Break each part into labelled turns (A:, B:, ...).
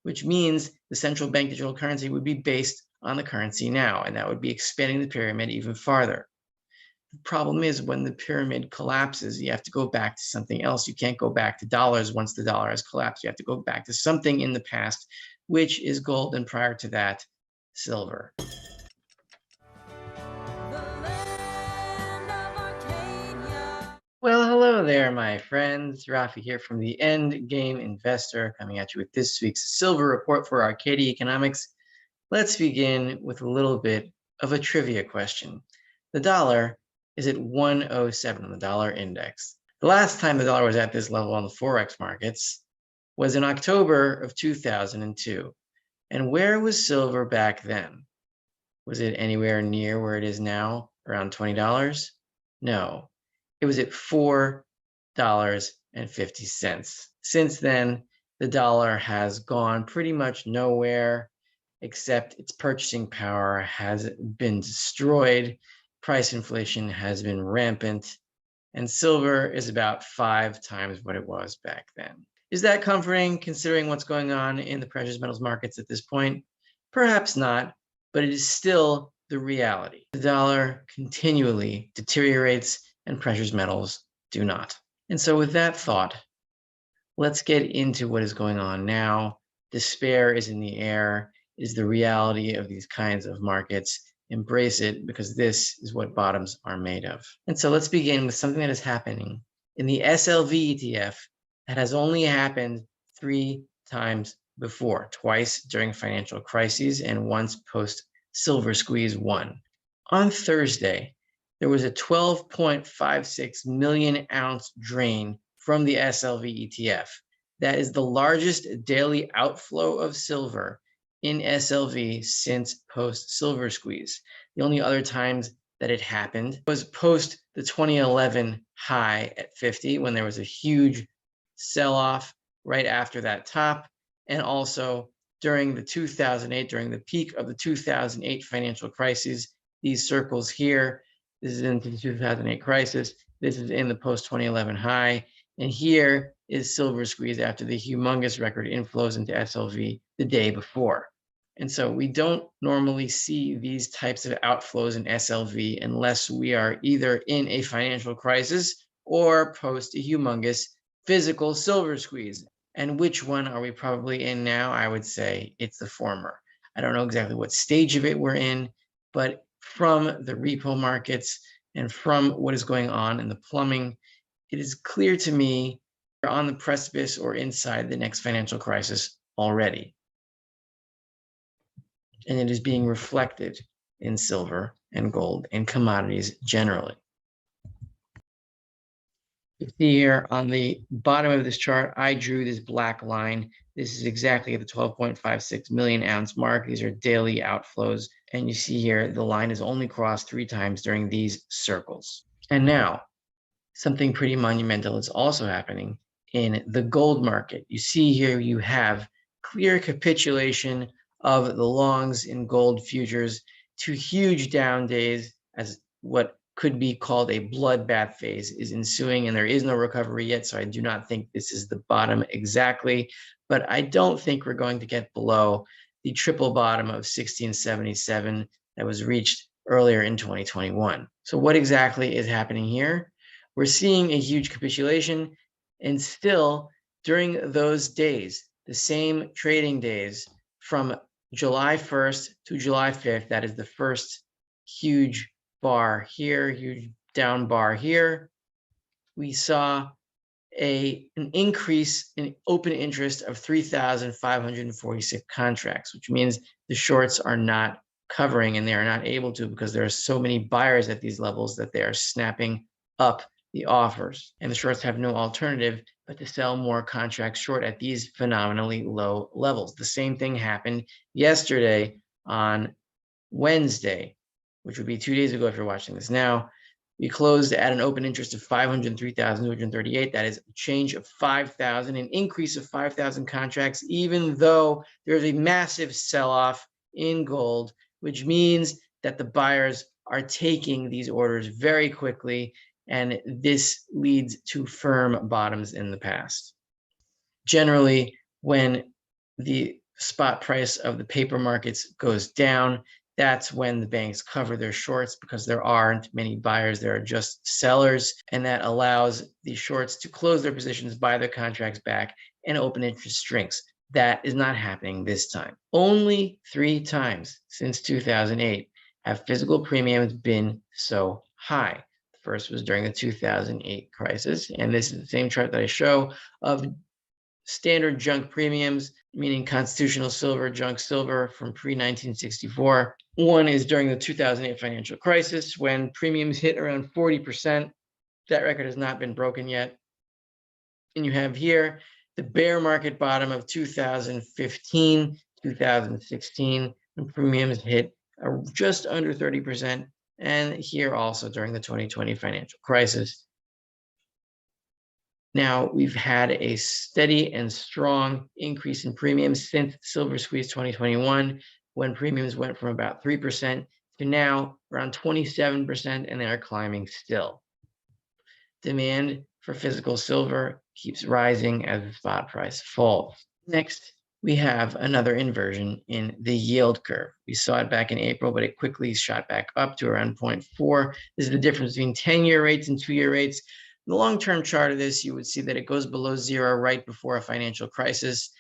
A: which means the central bank digital currency would be based on the currency now, and that would be expanding the pyramid even farther. The problem is when the pyramid collapses, you have to go back to something else. You can't go back to dollars once the dollar has collapsed. You have to go back to something in the past, which is gold, and prior to that, silver. Well, hello there, my friends. Rafi here from the End Game Investor, coming at you with this week's silver report for Arcadia Economics. Let's begin with a little bit of a trivia question. The dollar is at 107 on the dollar index. The last time the dollar was at this level on the Forex markets was in October of 2002. And where was silver back then? Was it anywhere near where it is now, around $20? No. It was at $4.50. Since then, the dollar has gone pretty much nowhere, except its purchasing power has been destroyed, price inflation has been rampant, and silver is about 5 times what it was back then. Is that comforting considering what's going on in the precious metals markets at this point? Perhaps not, but it is still the reality. The dollar continually deteriorates and precious metals do not. And so with that thought, let's get into what is going on now. Despair is in the air, is the reality of these kinds of markets. Embrace it, because this is what bottoms are made of. And so let's begin with something that is happening in the SLV ETF that has only happened 3 times before, twice during financial crises and once post Silver Squeeze 1. On Thursday, there was a 12.56 million ounce drain from the SLV ETF. That is the largest daily outflow of silver in SLV since post Silver Squeeze. The only other times that it happened was post the 2011 high at 50, when there was a huge sell-off right after that top, and also during the 2008, during the peak of the 2008 financial crisis. These circles here, this is in the 2008 crisis, this is in the post-2011 high, and here is Silver Squeeze after the humongous record inflows into SLV the day before. And so we don't normally see these types of outflows in SLV unless we are either in a financial crisis or post a humongous physical silver squeeze. And which one are we probably in now? I would say it's the former. I don't know exactly what stage of it we're in, but from the repo markets and from what is going on in the plumbing, it is clear to me we're on the precipice or inside the next financial crisis already. And it is being reflected in silver and gold and commodities generally. You see here on the bottom of this chart, I drew this black line. This is exactly at the 12.56 million ounce mark. These are daily outflows. And you see here, the line is only crossed 3 times during these circles. And now, something pretty monumental is also happening in the gold market. You see here, you have clear capitulation of the longs in gold futures to huge down days, as what could be called a bloodbath phase is ensuing, and there is no recovery yet. So I do not think this is the bottom exactly, but I don't think we're going to get below the triple bottom of 1677 that was reached earlier in 2021. So what exactly is happening here? We're seeing a huge capitulation, and still during those days, the same trading days from July 1st to July 5th, that is the first huge bar here, huge down bar here, we saw an increase in open interest of 3,546 contracts, which means the shorts are not covering, and they are not able to, because there are so many buyers at these levels that they are snapping up the offers, and the shorts have no alternative but to sell more contracts short at these phenomenally low levels. The same thing happened yesterday on Wednesday, which would be 2 days ago if you're watching this now. We closed at an open interest of 503,238. That is a change of 5,000, an increase of 5,000 contracts, even though there's a massive sell-off in gold, which means that the buyers are taking these orders very quickly, and this leads to firm bottoms in the past. Generally, when the spot price of the paper markets goes down, that's when the banks cover their shorts because there aren't many buyers, there are just sellers, and that allows the shorts to close their positions, buy their contracts back, and open interest strings. That is not happening this time. Only 3 times since 2008 have physical premiums been so high. The first was during the 2008 crisis, and this is the same chart that I show of standard junk premiums, meaning constitutional silver, junk silver from pre-1964. One is during the 2008 financial crisis when premiums hit around 40%. That record has not been broken yet. And you have here the bear market bottom of 2015, 2016, when premiums hit just under 30%. And here also during the 2020 financial crisis. Now, we've had a steady and strong increase in premiums since Silver Squeeze 2021, when premiums went from about 3% to now around 27%, and they are climbing still. Demand for physical silver keeps rising as the spot price falls. Next, we have another inversion in the yield curve. We saw it back in April, but it quickly shot back up to around 0.4. This is the difference between 10-year rates and 2-year rates. The long-term chart of this, you would see that it goes below 0 right before a financial crisis.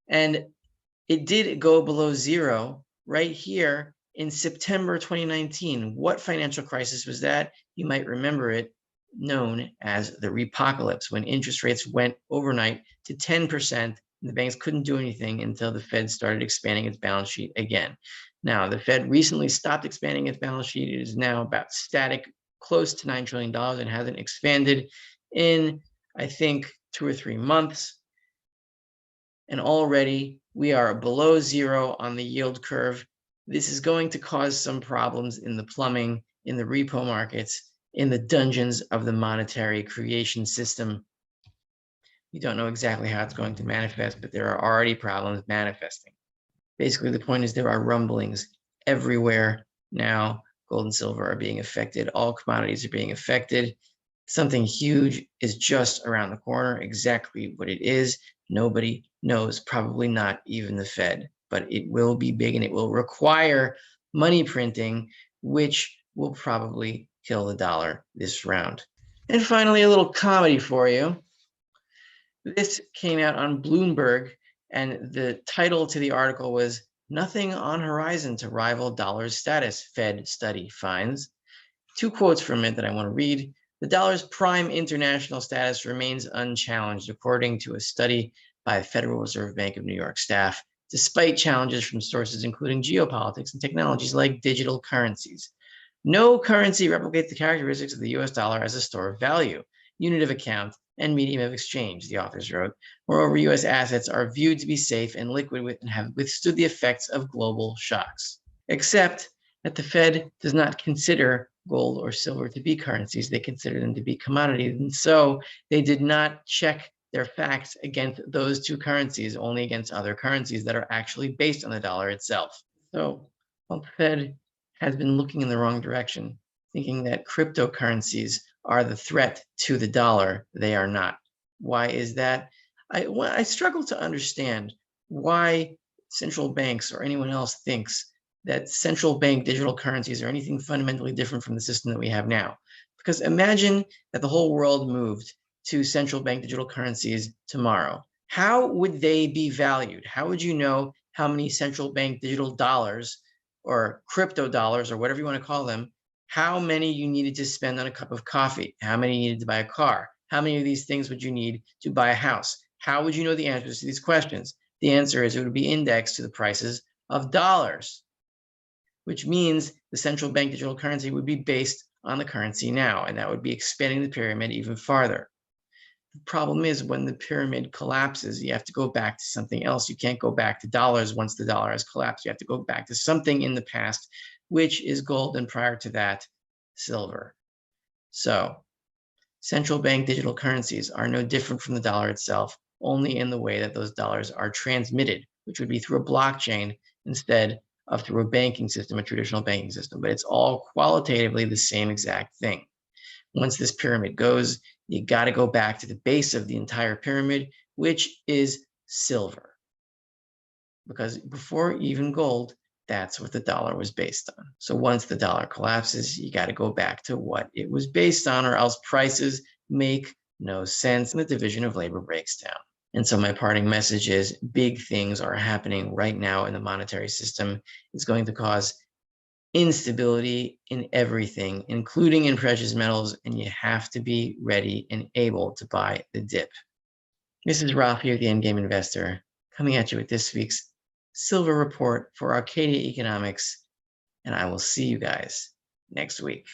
A: And it did go below 0 right here in September 2019. What financial crisis was that? You might remember it, known as the repocalypse, when interest rates went overnight to 10%. And the banks couldn't do anything until the Fed started expanding its balance sheet again. Now, the Fed recently stopped expanding its balance sheet. It is now about static, close to $9 trillion, and hasn't expanded in, I think, 2 or 3 months. And already we are below 0 on the yield curve. This is going to cause some problems in the plumbing, in the repo markets, in the dungeons of the monetary creation system. We don't know exactly how it's going to manifest, but there are already problems manifesting. Basically, the point is there are rumblings everywhere now. Gold and silver are being affected. All commodities are being affected. Something huge is just around the corner. Exactly what it is, nobody knows, probably not even the Fed, but it will be big and it will require money printing, which will probably kill the dollar this round. And finally, a little comedy for you. This came out on Bloomberg, and the title to the article was "Nothing on Horizon to Rival Dollar's Status, Fed Study Finds." 2 quotes from it that I want to read. "The dollar's prime international status remains unchallenged, according to a study by the Federal Reserve Bank of New York staff, despite challenges from sources including geopolitics and technologies like digital currencies. No currency replicates the characteristics of the US dollar as a store of value, unit of account, and medium of exchange," the authors wrote. "Moreover, US assets are viewed to be safe and liquid and have withstood the effects of global shocks. Except that the Fed does not consider gold or silver to be currencies. They consider them to be commodities. And so they did not check their facts against those 2 currencies, only against other currencies that are actually based on the dollar itself." So while the Fed has been looking in the wrong direction, thinking that cryptocurrencies are the threat to the dollar, they are not. Why is that? I struggle to understand why central banks or anyone else thinks that central bank digital currencies are anything fundamentally different from the system that we have now. Because imagine that the whole world moved to central bank digital currencies tomorrow. How would they be valued? How would you know how many central bank digital dollars or crypto dollars or whatever you want to call them, how many you needed to spend on a cup of coffee, how many you needed to buy a car, how many of these things would you need to buy a house? How would you know the answers to these questions? The answer is it would be indexed to the prices of dollars, which means the central bank digital currency would be based on the currency now, and that would be expanding the pyramid even farther. The problem is when the pyramid collapses, you have to go back to something else. You can't go back to dollars once the dollar has collapsed. You have to go back to something in the past, which is gold, and prior to that, silver. So central bank digital currencies are no different from the dollar itself, only in the way that those dollars are transmitted, which would be through a blockchain instead of through a banking system, a traditional banking system. But it's all qualitatively the same exact thing. Once this pyramid goes, you got to go back to the base of the entire pyramid, which is silver. because before even gold, that's what the dollar was based on. So once the dollar collapses, you got to go back to what it was based on, or else prices make no sense and the division of labor breaks down. And so my parting message is big things are happening right now in the monetary system. It's going to cause instability in everything, including in precious metals, and you have to be ready and able to buy the dip. This is Rafi with the Endgame Investor coming at you with this week's Silver Report for Arcadia Economics, and I will see you guys next week.